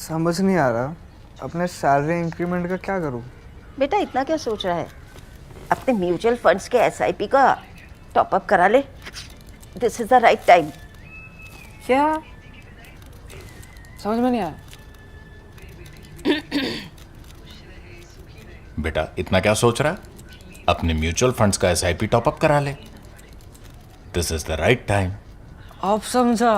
समझ नहीं आ रहा अपने सैलरी इंक्रीमेंट का क्या करूं। बेटा इतना क्या सोच रहा है? अपने म्यूचुअल फंड्स के एसआईपी का टॉप अप करा ले। This is the right time. क्या? समझ में नहीं आया। बेटा इतना क्या सोच रहा है? अपने म्यूचुअल फंड्स का एसआईपी टॉपअप करा ले। This is the right time. अब समझा।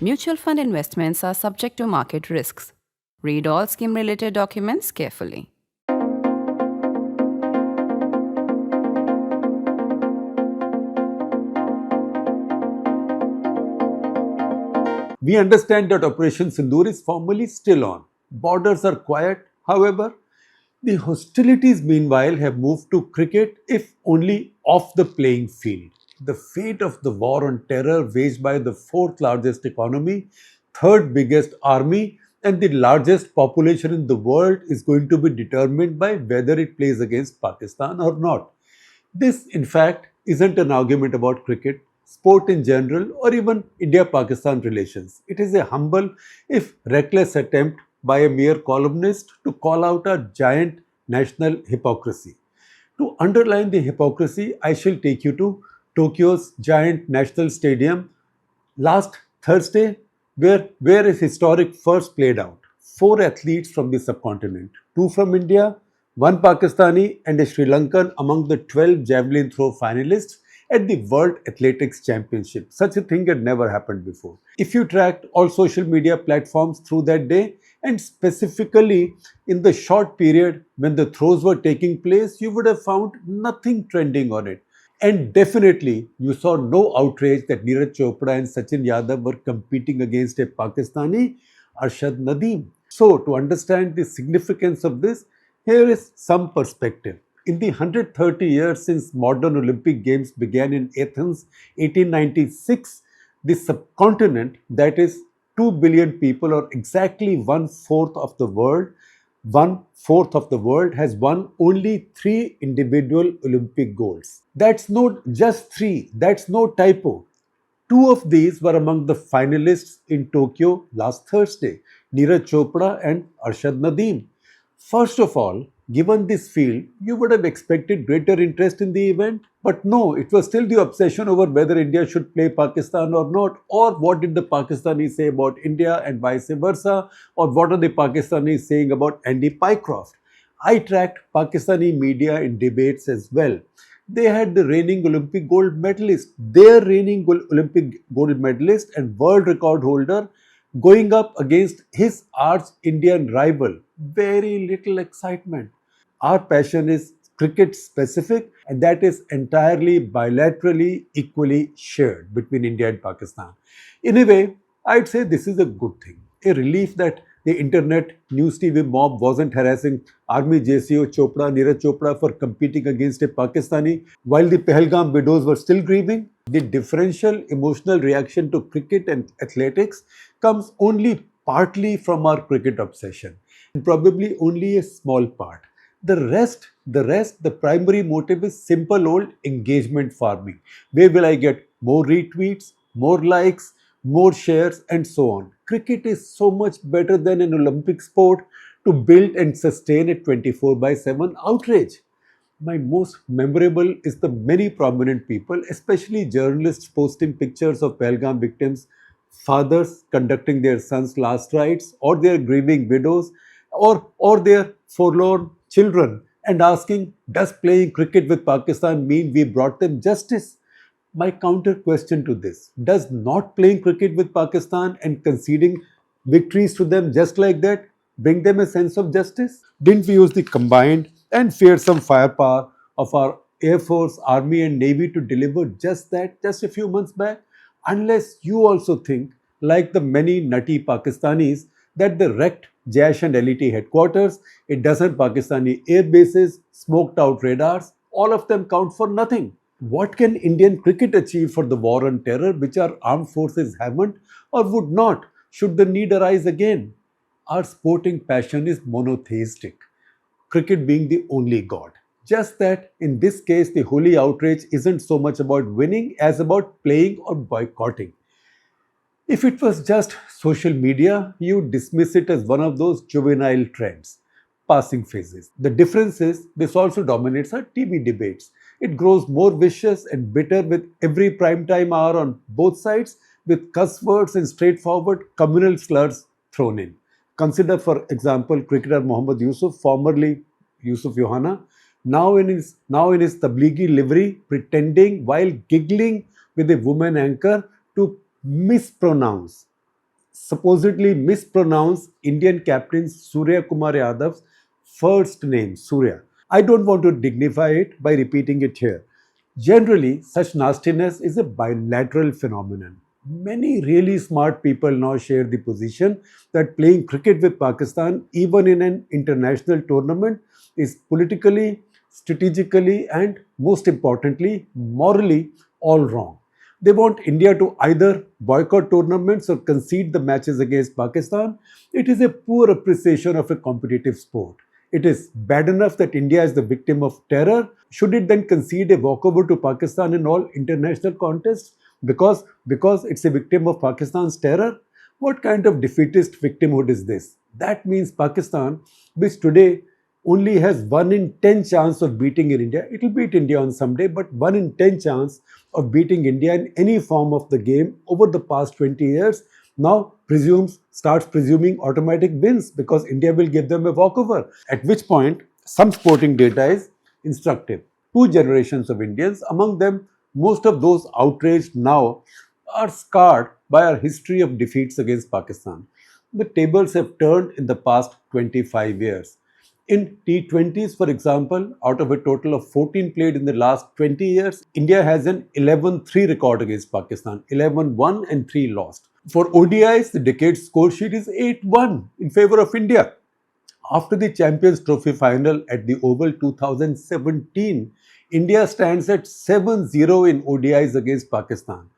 Mutual fund investments are subject to market risks. Read all scheme related documents carefully. We understand that Operation Sindoor is formally still on. Borders are quiet, however. The hostilities, meanwhile, have moved to cricket, if only off the playing field. The fate of the war on terror waged by the fourth largest economy, third biggest army, and the largest population in the world is going to be determined by whether it plays against Pakistan or not. This, in fact, isn't an argument about cricket, sport in general, or even India Pakistan relations. It is a humble, if reckless, attempt by a mere columnist to call out a giant national hypocrisy. To underline the hypocrisy, I shall take you to Tokyo's giant national stadium last Thursday, where a historic first played out. Four athletes from the subcontinent, two from India, one Pakistani, and a Sri Lankan among the 12 javelin throw finalists at the World Athletics Championship. Such a thing had never happened before. If you tracked all social media platforms through that day, and specifically in the short period when the throws were taking place, you would have found nothing trending on it. And definitely, you saw no outrage that Neeraj Chopra and Sachin Yadav were competing against a Pakistani, Arshad Nadeem. So, to understand the significance of this, here is some perspective. In the 130 years since modern Olympic Games began in Athens, 1896, the subcontinent, that is 2 billion people, or exactly one-fourth of the world, has won only 3 individual Olympic golds. That's not just 3, that's no typo. 2 of these were among the finalists in Tokyo last Thursday, Neeraj Chopra and Arshad Nadeem. First of all, given this field, you would have expected greater interest in the event. But no, it was still the obsession over whether India should play Pakistan or not, or what did the Pakistanis say about India and vice versa, or what are the Pakistanis saying about Andy Pycroft. I tracked Pakistani media in debates as well. They had the reigning Olympic gold medalist, their reigning Olympic gold medalist and world record holder, going up against his arch-Indian rival. Very little excitement. Our passion is cricket specific, and that is entirely bilaterally equally shared between India and Pakistan. In a way, I'd say this is a good thing, a relief that the internet news TV mob wasn't harassing Army JCO Chopra, Neeraj Chopra for competing against a Pakistani while the Pahalgam widows were still grieving. The differential emotional reaction to cricket and athletics comes only partly from our cricket obsession, and probably only a small part. The primary motive is simple old engagement farming. Where will I get more retweets, more likes, more shares, and so on? Cricket is so much better than an Olympic sport to build and sustain a 24/7 outrage. My most memorable is the many prominent people, especially journalists, posting pictures of Pahalgam victims, fathers conducting their sons' last rites, or their grieving widows, or their forlorn children, and asking, does playing cricket with Pakistan mean we brought them justice? My counter question to this, does not playing cricket with Pakistan and conceding victories to them just like that bring them a sense of justice? Didn't we use the combined and fearsome firepower of our Air Force, Army, and Navy to deliver just that just a few months back? Unless you also think, like the many nutty Pakistanis, that the wrecked Jaish and LET headquarters, a dozen Pakistani air bases, smoked out radars, all of them count for nothing. What can Indian cricket achieve for the war on terror which our armed forces haven't or would not should the need arise again? Our sporting passion is monotheistic, cricket being the only god. Just that in this case, the holy outrage isn't so much about winning as about playing or boycotting. If it was just social media, you would dismiss it as one of those juvenile trends, passing phases. The difference is this also dominates our TV debates. It grows more vicious and bitter with every primetime hour on both sides, with cuss words and straightforward communal slurs thrown in. Consider, for example, cricketer Mohammad Yusuf, formerly Yusuf Yohana, now in his Tablighi livery, pretending while giggling with a woman anchor to mispronounce, supposedly mispronounce Indian captain Surya Kumar Yadav's first name, Surya. I don't want to dignify it by repeating it here. Generally, such nastiness is a bilateral phenomenon. Many really smart people now share the position that playing cricket with Pakistan, even in an international tournament, is politically, strategically, and most importantly, morally all wrong. They want India to either boycott tournaments or concede the matches against Pakistan. It is a poor appreciation of a competitive sport. It is bad enough that India is the victim of terror. Should it then concede a walkover to Pakistan in all international contests because it's a victim of Pakistan's terror? What kind of defeatist victimhood is this? That means Pakistan, which today only has 1 in 10 chance of beating in India. It will beat India on some day, but 1 in 10 chance of beating India in any form of the game over the past 20 years now starts presuming automatic wins because India will give them a walkover. At which point, some sporting data is instructive. Two generations of Indians, among them most of those outraged now, are scarred by our history of defeats against Pakistan. The tables have turned in the past 25 years. In T20s, for example, out of a total of 14 played in the last 20 years, India has an 11-3 record against Pakistan, 11-1 and 3 lost. For ODIs, the decade's score sheet is 8-1 in favor of India. After the Champions Trophy final at the Oval 2017, India stands at 7-0 in ODIs against Pakistan.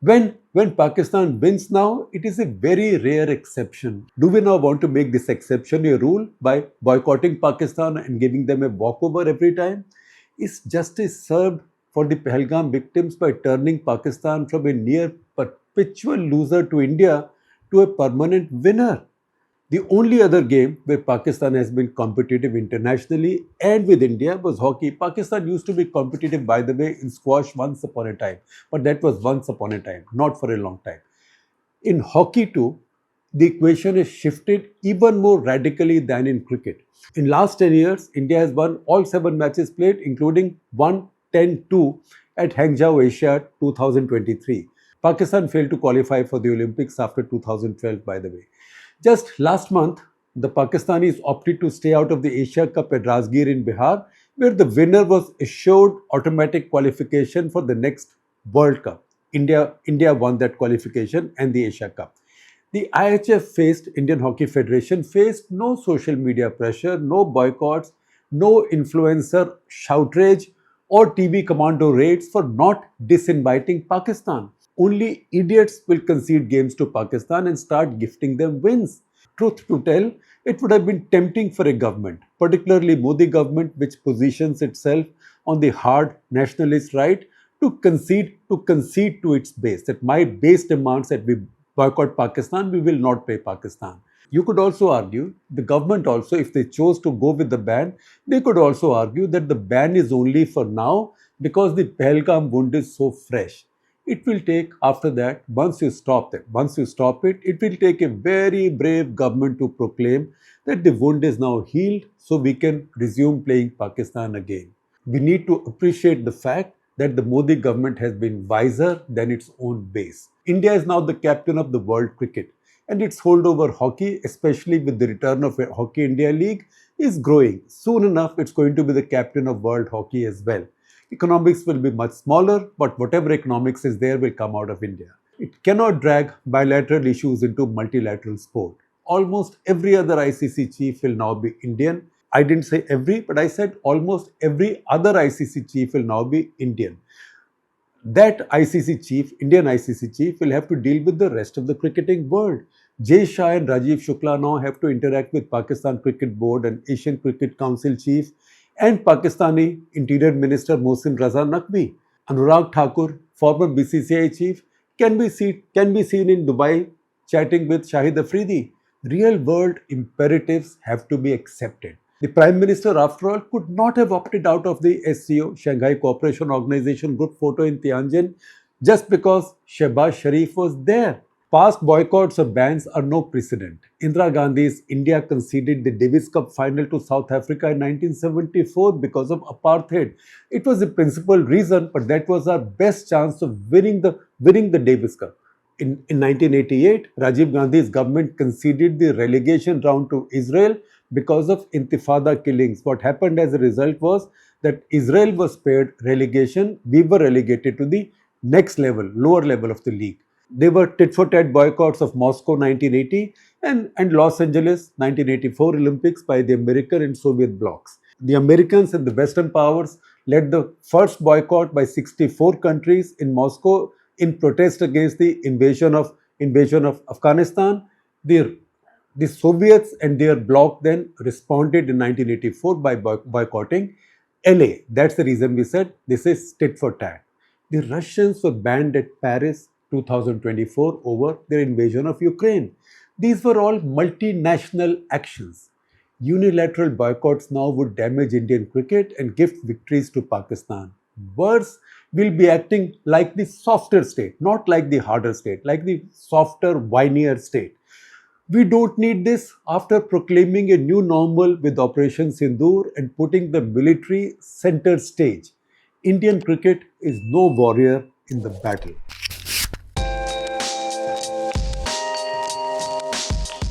When Pakistan wins now, it is a very rare exception. Do we now want to make this exception a rule by boycotting Pakistan and giving them a walkover every time? Is justice served for the Pahalgam victims by turning Pakistan from a near perpetual loser to India to a permanent winner? The only other game where Pakistan has been competitive internationally and with India was hockey. Pakistan used to be competitive, by the way, in squash once upon a time, but that was once upon a time, not for a long time. In hockey too, the equation has shifted even more radically than in cricket. In last 10 years, India has won all 7 matches played, including 1-10-2 at Hangzhou Asia 2023. Pakistan failed to qualify for the Olympics after 2012, by the way. Just last month, the Pakistanis opted to stay out of the Asia Cup at Rajgir in Bihar, where the winner was assured automatic qualification for the next World Cup. India won that qualification and the Asia Cup. The Indian Hockey Federation faced no social media pressure, no boycotts, no influencer shoutrage or TV commando raids for not disinviting Pakistan. Only idiots will concede games to Pakistan and start gifting them wins. Truth to tell, it would have been tempting for a government, particularly Modi government, which positions itself on the hard nationalist right, to concede to its base. That my base demands that we boycott Pakistan, we will not pay Pakistan. You could also argue, the government also, if they chose to go with the ban, they could also argue that the ban is only for now because the Pahalgam wound is so fresh. It will take, after that, once you stop it, it will take a very brave government to proclaim that the wound is now healed so we can resume playing Pakistan again. We need to appreciate the fact that the Modi government has been wiser than its own base. India is now the captain of the world cricket, and its hold over hockey, especially with the return of a Hockey India League, is growing. Soon enough, it's going to be the captain of world hockey as well. Economics will be much smaller, but whatever economics is there will come out of India. It cannot drag bilateral issues into multilateral sport. Almost every other ICC chief will now be Indian. I didn't say every, but I said almost every other ICC chief will now be Indian. That ICC chief, Indian ICC chief, will have to deal with the rest of the cricketing world. Jay Shah and Rajiv Shukla now have to interact with Pakistan Cricket Board and Asian Cricket Council chief and Pakistani Interior Minister Mohsin Raza Naqvi. Anurag Thakur, former BCCI chief, can be seen in Dubai chatting with Shahid Afridi. Real world imperatives have to be accepted. The Prime Minister, after all, could not have opted out of the SCO, Shanghai Cooperation Organization group photo in Tianjin, just because Shehbaz Sharif was there. Past boycotts or bans are no precedent. Indira Gandhi's India conceded the Davis Cup final to South Africa in 1974 because of apartheid. It was the principal reason, but that was our best chance of winning the Davis Cup. In 1988, Rajiv Gandhi's government conceded the relegation round to Israel because of Intifada killings. What happened as a result was that Israel was spared relegation. We were relegated to the next level, lower level of the league. They were tit-for-tat boycotts of Moscow 1980 and Los Angeles 1984 Olympics by the American and Soviet blocs. The Americans and the Western powers led the first boycott by 64 countries in Moscow in protest against the invasion of Afghanistan. The Soviets and their bloc then responded in 1984 by boycotting LA. That's the reason we said this is tit for tat. The Russians were banned at Paris 2024 over their invasion of Ukraine. These were all multinational actions. Unilateral boycotts now would damage Indian cricket and gift victories to Pakistan. Worse, we'll be acting like the softer state, not like the harder state, like the softer, whinier state. We don't need this after proclaiming a new normal with Operation Sindoor and putting the military center stage. Indian cricket is no warrior in the battle.